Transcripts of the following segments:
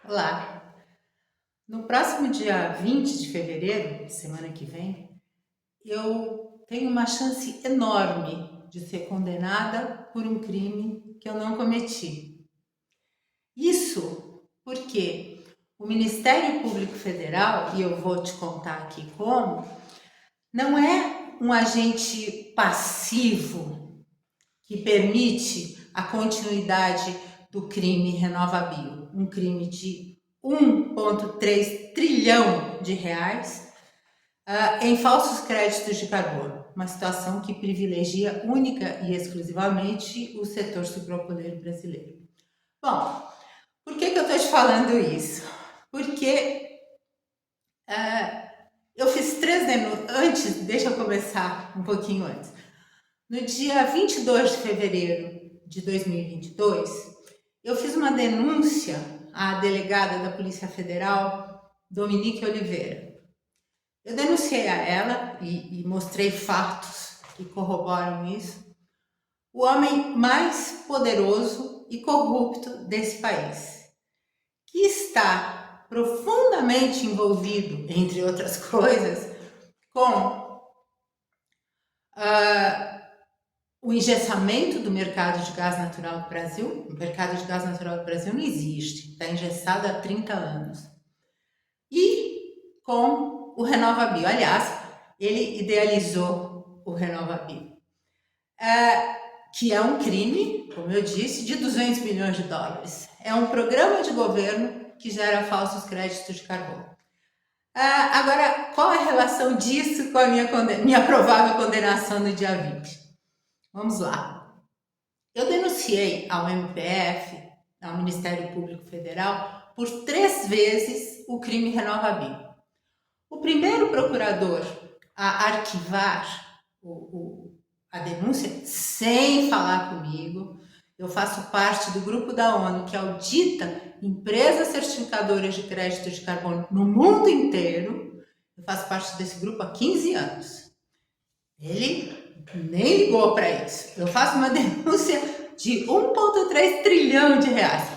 Olá! No próximo dia 20 de fevereiro, semana que vem, eu tenho uma chance enorme de ser condenada por um crime que eu não cometi. Isso porque o Ministério Público Federal, e eu vou te contar aqui como, não é um agente passivo que permite a continuidade do crime RenovaBio, um crime de 1,3 trilhão de reais em falsos créditos de carbono, uma situação que privilegia única e exclusivamente o setor sucroalcooleiro brasileiro. Bom, por que eu estou te falando isso? Porque eu fiz 3 denúncias, deixa eu começar um pouquinho antes. No dia 22 de fevereiro de 2022, eu fiz uma denúncia à delegada da Polícia Federal, Dominique Oliveira. Eu denunciei a ela e mostrei fatos que corroboram isso. O homem mais poderoso e corrupto desse país, que está profundamente envolvido, entre outras coisas, com o engessamento do mercado de gás natural do Brasil. O mercado de gás natural do Brasil não existe, está engessado há 30 anos. E com o RenovaBio. Aliás, ele idealizou o RenovaBio, que é um crime, como eu disse, de 200 milhões de dólares. É um programa de governo que gera falsos créditos de carbono. Agora, qual a relação disso com a minha provável condenação no dia 20? Vamos lá. Eu denunciei ao MPF, ao Ministério Público Federal, por 3 vezes o crime RenovaBio. O primeiro procurador a arquivar a denúncia, sem falar comigo, eu faço parte do grupo da ONU que audita empresas certificadoras de crédito de carbono no mundo inteiro. Eu faço parte desse grupo há 15 anos. Ele nem ligou para isso. Eu faço uma denúncia de 1,3 trilhão de reais.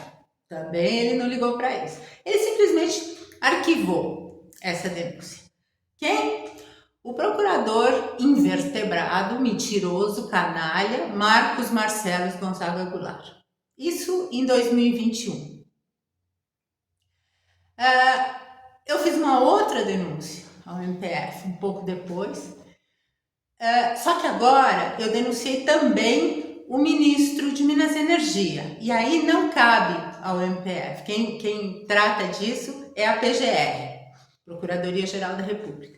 Também ele não ligou para isso. Ele simplesmente arquivou essa denúncia. Quem? O procurador invertebrado, mentiroso, canalha, Marcos Marcelo Gonzaga Goulart. Isso em 2021. Eu fiz uma outra denúncia ao MPF um pouco depois. Só que agora eu denunciei também o ministro de Minas e Energia. E aí não cabe ao MPF. Quem trata disso é a PGR, Procuradoria-Geral da República.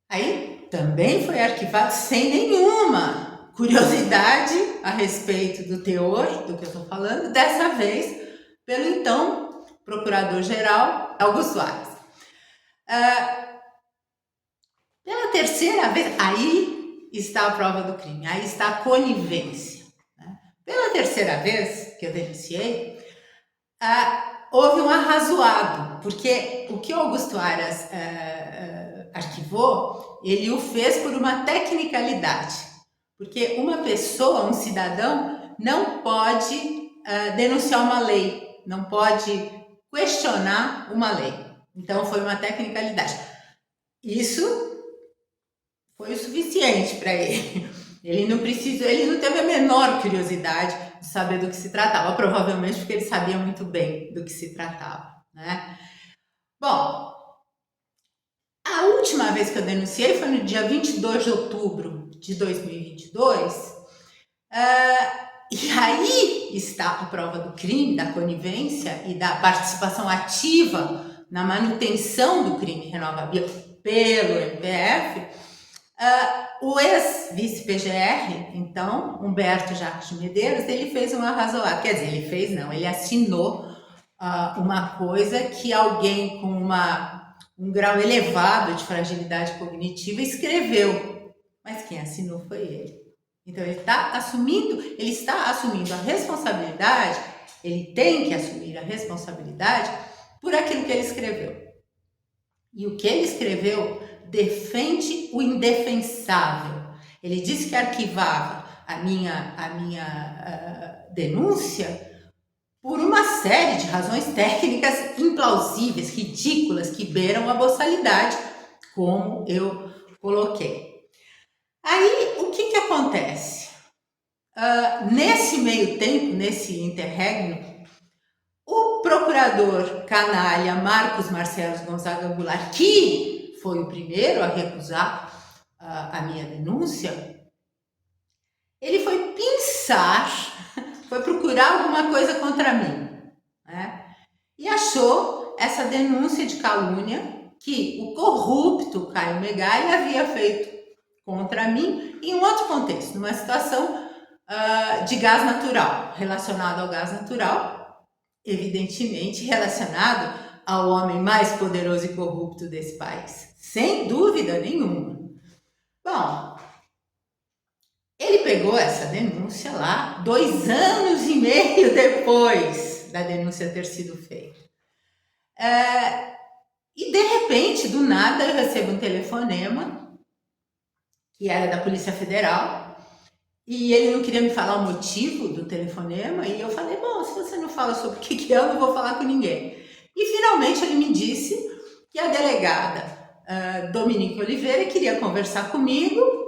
Aí também foi arquivado sem nenhuma curiosidade a respeito do teor do que eu estou falando, dessa vez pelo então Procurador-Geral Augusto Aras. Pela terceira vez, aí está a prova do crime, aí está a conivência. Né? Pela terceira vez que eu denunciei, houve um arrazoado, porque o que o Augusto Aras arquivou, ele o fez por uma tecnicalidade. Porque uma pessoa, um cidadão, não pode denunciar uma lei, não pode questionar uma lei. Então foi uma tecnicalidade. Isso foi o suficiente para ele. Ele não teve a menor curiosidade de saber do que se tratava, provavelmente porque ele sabia muito bem do que se tratava, né? Bom, a última vez que eu denunciei foi no dia 22 de outubro de 2022, e aí está a prova do crime, da conivência e da participação ativa na manutenção do crime RenovaBio pelo MPF. O ex-vice-PGR, então, Humberto Jacques de Medeiros, ele fez um arrazoado. Quer dizer, ele fez não, ele assinou uma coisa que alguém com um grau elevado de fragilidade cognitiva escreveu. Mas quem assinou foi ele. Então ele está assumindo a responsabilidade, ele tem que assumir a responsabilidade por aquilo que ele escreveu. E o que ele escreveu defende o indefensável. Ele disse que arquivava a minha denúncia por uma série de razões técnicas implausíveis, ridículas, que beiram a boçalidade, como eu coloquei. Aí, o que acontece? Nesse meio tempo, nesse interregno, o procurador canalha Marcos Marcelo Gonzaga Goulart, que foi o primeiro a recusar a minha denúncia, ele foi pensar, foi procurar alguma coisa contra mim, né? E achou essa denúncia de calúnia que o corrupto Caio Megali havia feito contra mim em um outro contexto, numa situação de gás natural, relacionado ao gás natural, evidentemente relacionado ao homem mais poderoso e corrupto desse país, sem dúvida nenhuma. Bom, ele pegou essa denúncia lá 2 anos e meio depois da denúncia ter sido feita. E de repente, do nada, eu recebo um telefonema que era da Polícia Federal e ele não queria me falar o motivo do telefonema e eu falei, bom, se você não fala sobre o que é, eu não vou falar com ninguém. E finalmente ele me disse que a delegada Dominique Oliveira queria conversar comigo.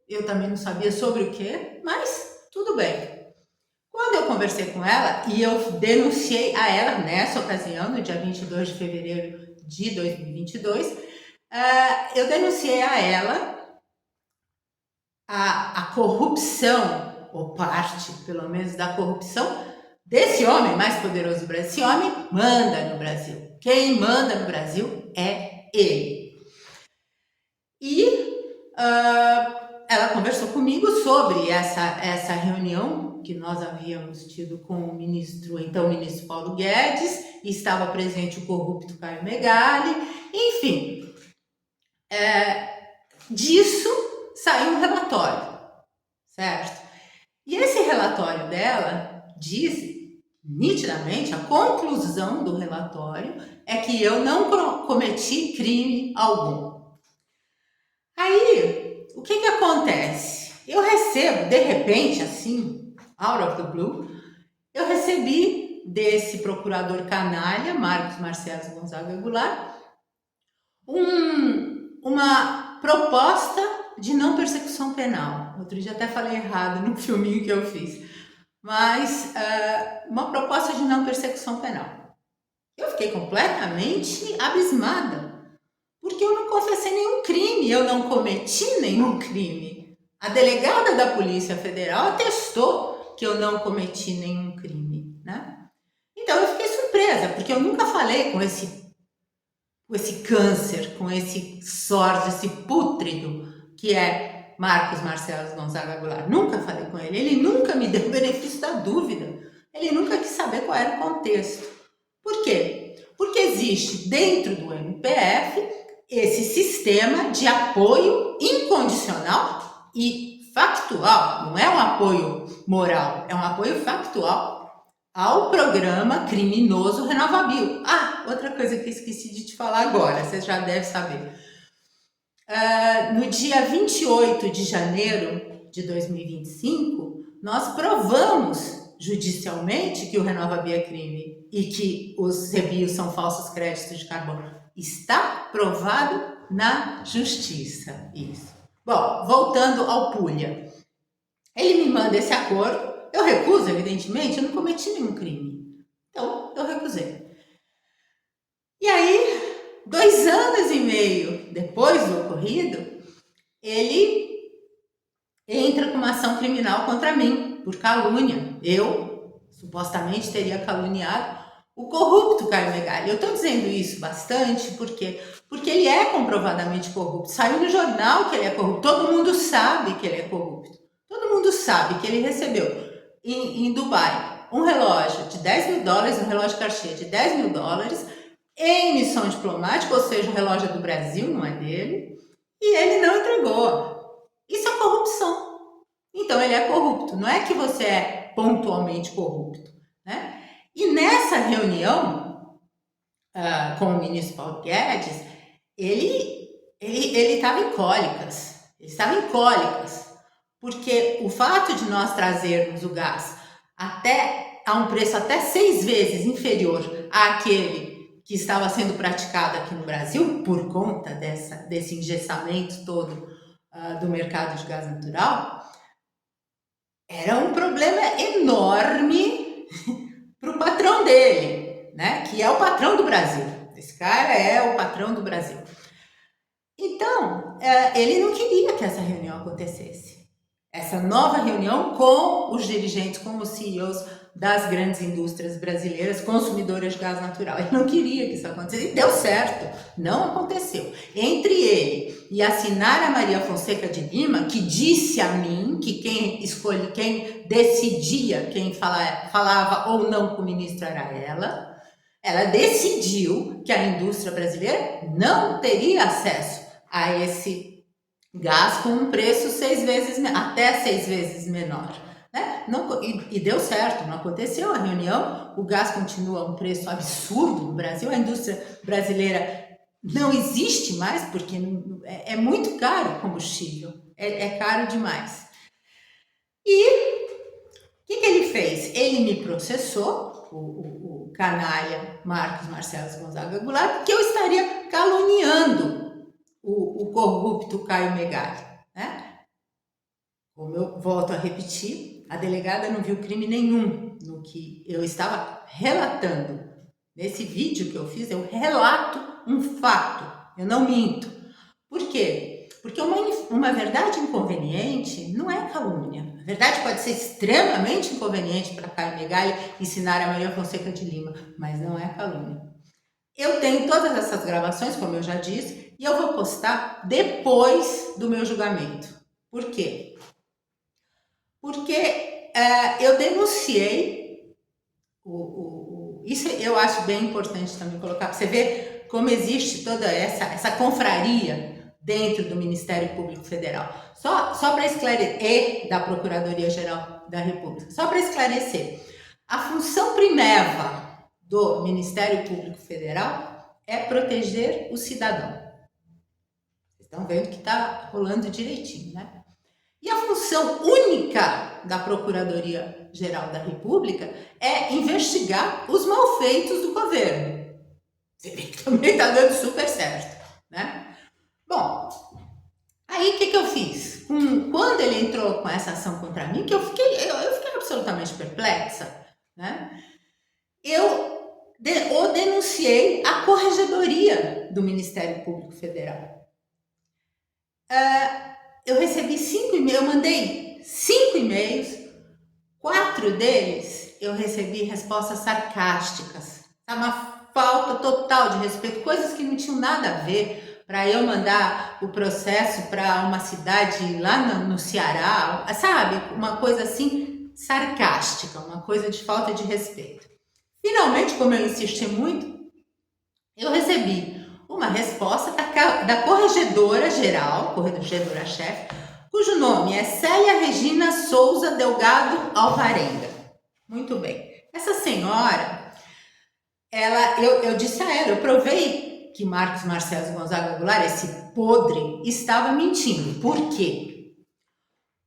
Eu também não sabia sobre o que, mas tudo bem. Quando eu conversei com ela e eu denunciei a ela nessa ocasião, no dia 22 de fevereiro de 2022, eu denunciei a ela a corrupção, ou parte, pelo menos, da corrupção desse homem mais poderoso do Brasil. Esse homem manda no Brasil. Quem manda no Brasil é ele. E ela conversou comigo sobre essa reunião que nós havíamos tido com o então ministro Paulo Guedes, e estava presente o corrupto Caio Megali, enfim. Disso saiu um relatório, certo? E esse relatório dela diz nitidamente, a conclusão do relatório é que eu não cometi crime algum. Aí, o que acontece? Eu recebo, de repente, assim, out of the blue, eu recebi desse procurador canalha, Marcos Marcelo Gonzaga Goulart, uma proposta de não persecução penal. Outro dia até falei errado no filminho que eu fiz, mas uma proposta de não persecução penal. Eu fiquei completamente abismada, porque eu não confessei nenhum crime, eu não cometi nenhum crime. A delegada da Polícia Federal atestou que eu não cometi nenhum crime, né? Então eu fiquei surpresa, porque eu nunca falei com esse câncer, com esse sórdio, esse pútrido que é Marcos Marcelo Gonzaga Goulart. Nunca falei com ele, ele nunca me deu o benefício da dúvida, ele nunca quis saber qual era o contexto. Por quê? Porque existe dentro do MPF esse sistema de apoio incondicional e factual, não é um apoio moral, é um apoio factual ao programa criminoso RenovaBio. Outra coisa que eu esqueci de te falar agora, você já deve saber. No dia 28 de janeiro de 2025, nós provamos judicialmente que o RenovaBio é crime e que os rebios são falsos créditos de carbono. Está provado na justiça isso. Bom, voltando ao Pulha. Ele me manda esse acordo, eu recuso, evidentemente, eu não cometi nenhum crime. Então, eu recusei. E aí, 2 anos e meio depois do ocorrido, ele entra com uma ação criminal contra mim, por calúnia. Eu, supostamente, teria caluniado o corrupto Caio Megali. Eu estou dizendo isso bastante porque ele é comprovadamente corrupto. Saiu no jornal que ele é corrupto. Todo mundo sabe que ele é corrupto. Todo mundo sabe que ele recebeu em Dubai um relógio de $10.000, um relógio Cartier de $10.000, em missão diplomática, ou seja, o relógio é do Brasil, não é dele, e ele não entregou. Isso é corrupção. Então ele é corrupto. Não é que você é pontualmente corrupto, né? E nessa reunião com o ministro Paulo Guedes, ele estava em cólicas. Ele estava em cólicas, porque o fato de nós trazermos o gás até a um preço até 6 vezes inferior àquele que estava sendo praticado aqui no Brasil, por conta desse engessamento todo do mercado de gás natural, era um problema enorme para o patrão dele, né? Que é o patrão do Brasil. Esse cara é o patrão do Brasil. Então, ele não queria que essa reunião acontecesse. Essa nova reunião com os dirigentes, com os CEOs das grandes indústrias brasileiras consumidoras de gás natural. Ele não queria que isso acontecesse e deu certo, não aconteceu. Entre ele e a Sinara Maria Fonseca de Lima, que disse a mim que quem decidia quem falava ou não com o ministro era ela decidiu que a indústria brasileira não teria acesso a esse gás com um preço até 6 vezes menor. Né? E deu certo, não aconteceu a reunião, o gás continua a um preço absurdo no Brasil, a indústria brasileira não existe mais porque é muito caro o combustível, é caro demais. E o que ele fez? Ele me processou, o canalha Marcos Marcelo Gonzaga Goulart, porque eu estaria caluniando o corrupto Caio Megali, né? Como eu volto a repetir, a delegada não viu crime nenhum no que eu estava relatando. Nesse vídeo que eu fiz, eu relato um fato, eu não minto. Por quê? Porque uma verdade inconveniente não é calúnia. A verdade pode ser extremamente inconveniente para Caio Megali ensinar a Maria Fonseca de Lima, mas não é calúnia. Eu tenho todas essas gravações, como eu já disse, e eu vou postar depois do meu julgamento. Por quê? Porque eu denunciei, isso eu acho bem importante também colocar, para você ver como existe toda essa confraria dentro do Ministério Público Federal. Só para esclarecer, e da Procuradoria-Geral da República, só para esclarecer, a função primeva do Ministério Público Federal é proteger o cidadão. Vocês estão vendo que está rolando direitinho, né? E a função única da Procuradoria-Geral da República é investigar os malfeitos do governo. Você vê que também está dando super certo, né? Bom, aí o que eu fiz? Quando ele entrou com essa ação contra mim, que eu fiquei absolutamente perplexa, né? Eu o denunciei à Corregedoria do Ministério Público Federal. Eu recebi 5 e-mails, eu mandei 5 e-mails, 4 deles eu recebi respostas sarcásticas, uma falta total de respeito, coisas que não tinham nada a ver, para eu mandar o processo para uma cidade lá no Ceará, sabe? Uma coisa assim sarcástica, uma coisa de falta de respeito. Finalmente, como eu insisti muito, eu recebi uma resposta da corregedora-geral, corregedora-chefe, cujo nome é Célia Regina Souza Delgado Alvarenga. Muito bem. Essa senhora, eu disse a ela, eu provei que Marcos Marcelo Gonzaga Goulart, esse podre, estava mentindo. Por quê?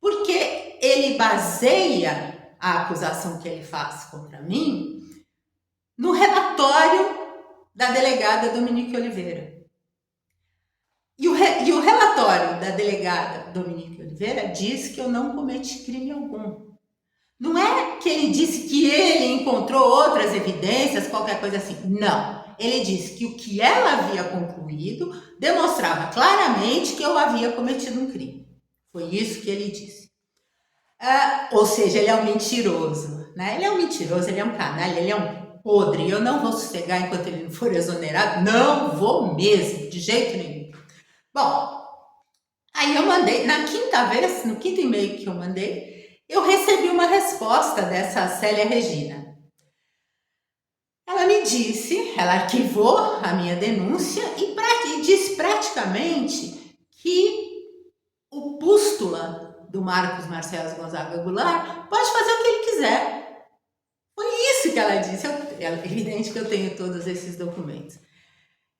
Porque ele baseia a acusação que ele faz contra mim no relatório da delegada Dominique Oliveira. E o relatório da delegada Dominique Oliveira diz que eu não cometi crime algum. Não é que ele disse que ele encontrou outras evidências, qualquer coisa assim. Não. Ele disse que o que ela havia concluído demonstrava claramente que eu havia cometido um crime. Foi isso que ele disse. Ou seja, ele é um mentiroso, né? Ele é um mentiroso, ele é um canalha, ele é um podre. Eu não vou sossegar enquanto ele não for exonerado. Não vou mesmo, de jeito nenhum. Bom, aí eu mandei, no quinto e-mail que eu mandei, eu recebi uma resposta dessa Célia Regina. Ela me disse, ela arquivou a minha denúncia e disse praticamente que o pústula do Marcos Marcelo Gonzaga Goulart pode fazer o que ele quiser. Foi isso que ela disse. É evidente que eu tenho todos esses documentos.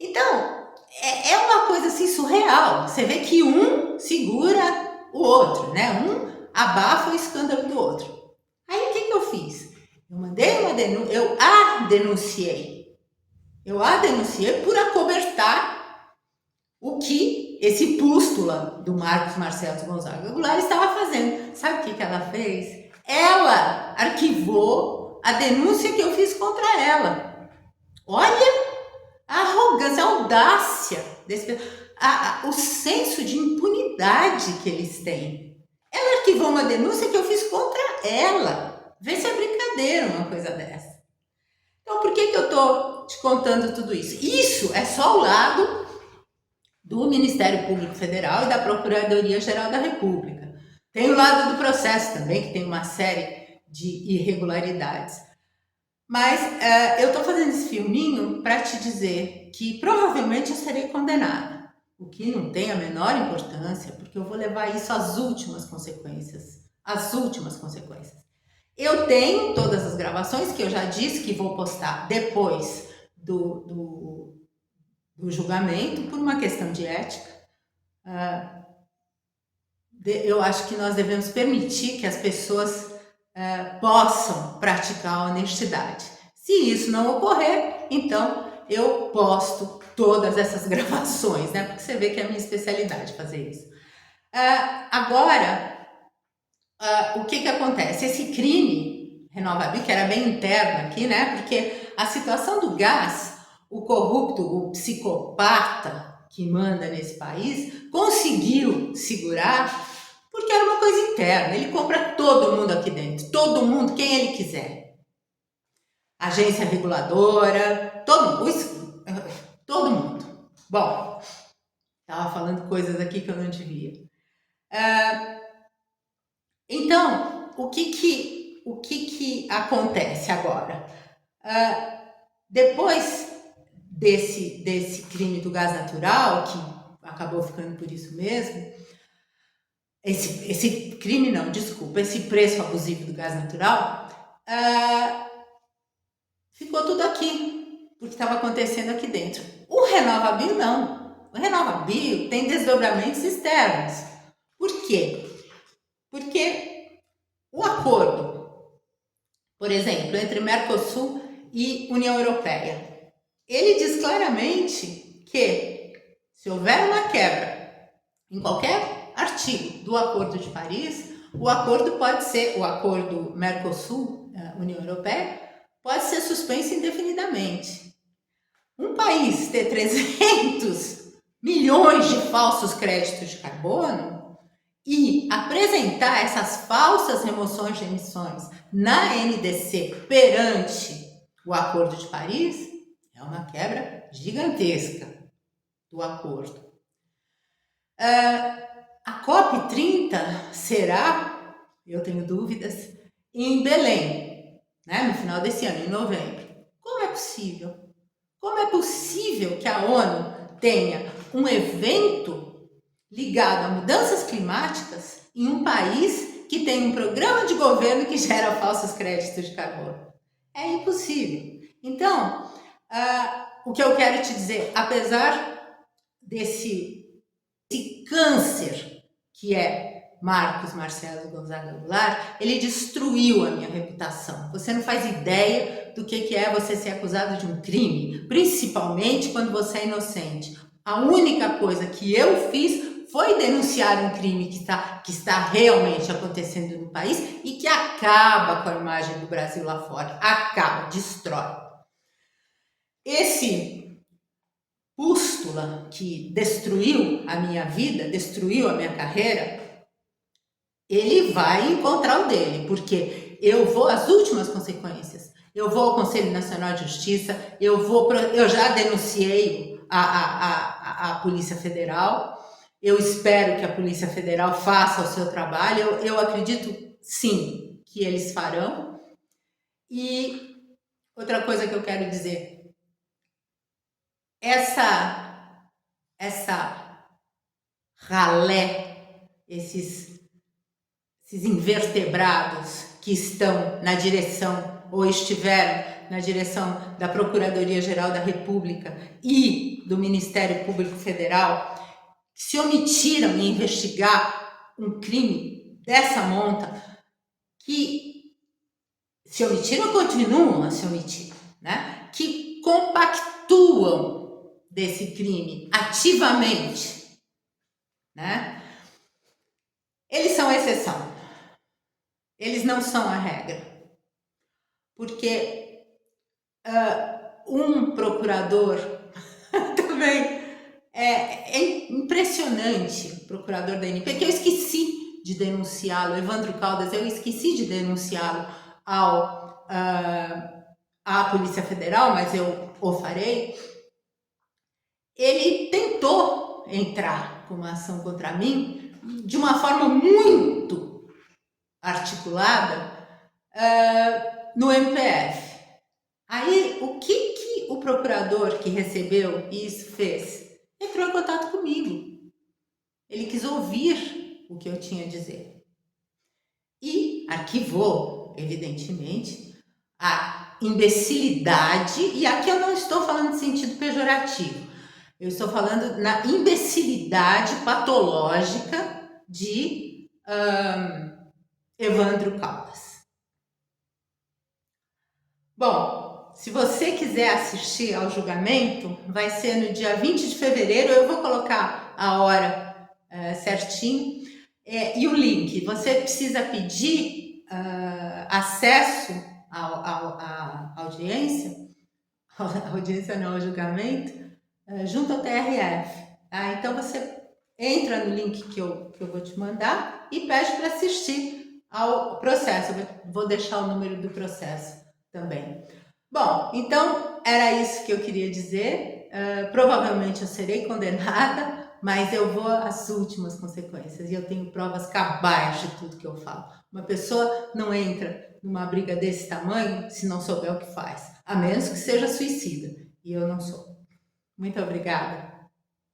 Então, é uma coisa assim surreal. Você vê que um segura o outro, né? Um abafa o escândalo do outro. Aí o que eu fiz? Eu mandei uma denúncia, eu a denunciei. Eu a denunciei por acobertar o que esse pústula do Marcos Marcelo Gonzaga Goulart estava fazendo. Sabe o que ela fez? Ela arquivou a denúncia que eu fiz contra ela. Olha a arrogância, a audácia, o senso de impunidade que eles têm. Ela arquivou uma denúncia que eu fiz contra ela. Vê se é brincadeira uma coisa dessa. Então, por que eu estou te contando tudo isso? Isso é só o lado do Ministério Público Federal e da Procuradoria-Geral da República. Tem o lado do processo também, que tem uma série de irregularidades. Mas eu estou fazendo esse filminho para te dizer que provavelmente eu serei condenada, o que não tem a menor importância, porque eu vou levar isso às últimas consequências. Às últimas consequências. Eu tenho todas as gravações que eu já disse que vou postar depois do julgamento, por uma questão de ética. Eu acho que nós devemos permitir que as pessoas possam praticar a honestidade. Se isso não ocorrer, então eu posto todas essas gravações, né? Porque você vê que é a minha especialidade fazer isso. Agora, o que acontece? Esse crime RenovaBio, que era bem interno aqui, né? Porque a situação do gás, o corrupto, o psicopata que manda nesse país, conseguiu segurar porque era uma coisa interna. Ele compra todo mundo aqui dentro, todo mundo, quem ele quiser. Agência reguladora, todo mundo. Bom, estava falando coisas aqui que eu não devia. Então, o que acontece agora? Depois desse crime do gás natural, que acabou ficando por isso mesmo, esse crime não, desculpa, esse preço abusivo do gás natural, ficou tudo aqui, porque estava acontecendo aqui dentro. O RenovaBio não. O RenovaBio tem desdobramentos externos. Por quê? Porque o acordo, por exemplo, entre Mercosul e União Europeia, ele diz claramente que se houver uma quebra em qualquer artigo do Acordo de Paris, o acordo Mercosul-União Europeia, pode ser suspenso indefinidamente. Um país ter 300 milhões de falsos créditos de carbono e apresentar essas falsas remoções de emissões na NDC perante o Acordo de Paris é uma quebra gigantesca do acordo. A COP30 será, eu tenho dúvidas, em Belém, né, no final desse ano, em novembro. Como é possível? Como é possível que a ONU tenha um evento ligado a mudanças climáticas em um país que tem um programa de governo que gera falsos créditos de carbono? É impossível. Então, o que eu quero te dizer, apesar desse câncer que é Marcos Marcelo Gonzaga Goulart, ele destruiu a minha reputação. Você não faz ideia do que é você ser acusado de um crime, principalmente quando você é inocente. A única coisa que eu fiz foi denunciar um crime que está realmente acontecendo no país e que acaba com a imagem do Brasil lá fora. Acaba, destrói. Esse pústula que destruiu a minha vida, destruiu a minha carreira, ele vai encontrar o dele, porque eu vou às últimas consequências. Eu vou ao Conselho Nacional de Justiça, eu já denunciei a Polícia Federal, eu espero que a Polícia Federal faça o seu trabalho, eu acredito sim que eles farão. E outra coisa que eu quero dizer, essa ralé, esses invertebrados que estão na direção ou estiveram na direção da Procuradoria-Geral da República e do Ministério Público Federal, que se omitiram em investigar um crime dessa monta, que se omitiram, continuam a se omitir, né? Que compactuam desse crime ativamente, né? Eles são a exceção. Eles não são a regra. Porque um procurador também é impressionante, o procurador da ANP, que eu esqueci de denunciá-lo, Evandro Caldas, eu esqueci de denunciá-lo à Polícia Federal, mas eu o farei. Ele tentou entrar com uma ação contra mim de uma forma muito articulada no MPF. Aí, o que o procurador que recebeu isso fez? Entrou em contato comigo. Ele quis ouvir o que eu tinha a dizer. E arquivou, evidentemente, a imbecilidade, e aqui eu não estou falando de sentido pejorativo, eu estou falando na imbecilidade patológica de Evandro Caldas. Bom, se você quiser assistir ao julgamento, vai ser no dia 20 de fevereiro, eu vou colocar a hora certinho e o link. Você precisa pedir acesso à audiência, ao julgamento, junto ao TRF. Tá? Então você entra no link que eu vou te mandar e pede para assistir ao processo. Eu vou deixar o número do processo também. Bom, então era isso que eu queria dizer. Provavelmente eu serei condenada, mas eu vou às últimas consequências e eu tenho provas cabais de tudo que eu falo. Uma pessoa não entra numa briga desse tamanho se não souber o que faz, a menos que seja suicida, e eu não sou. Muito obrigada.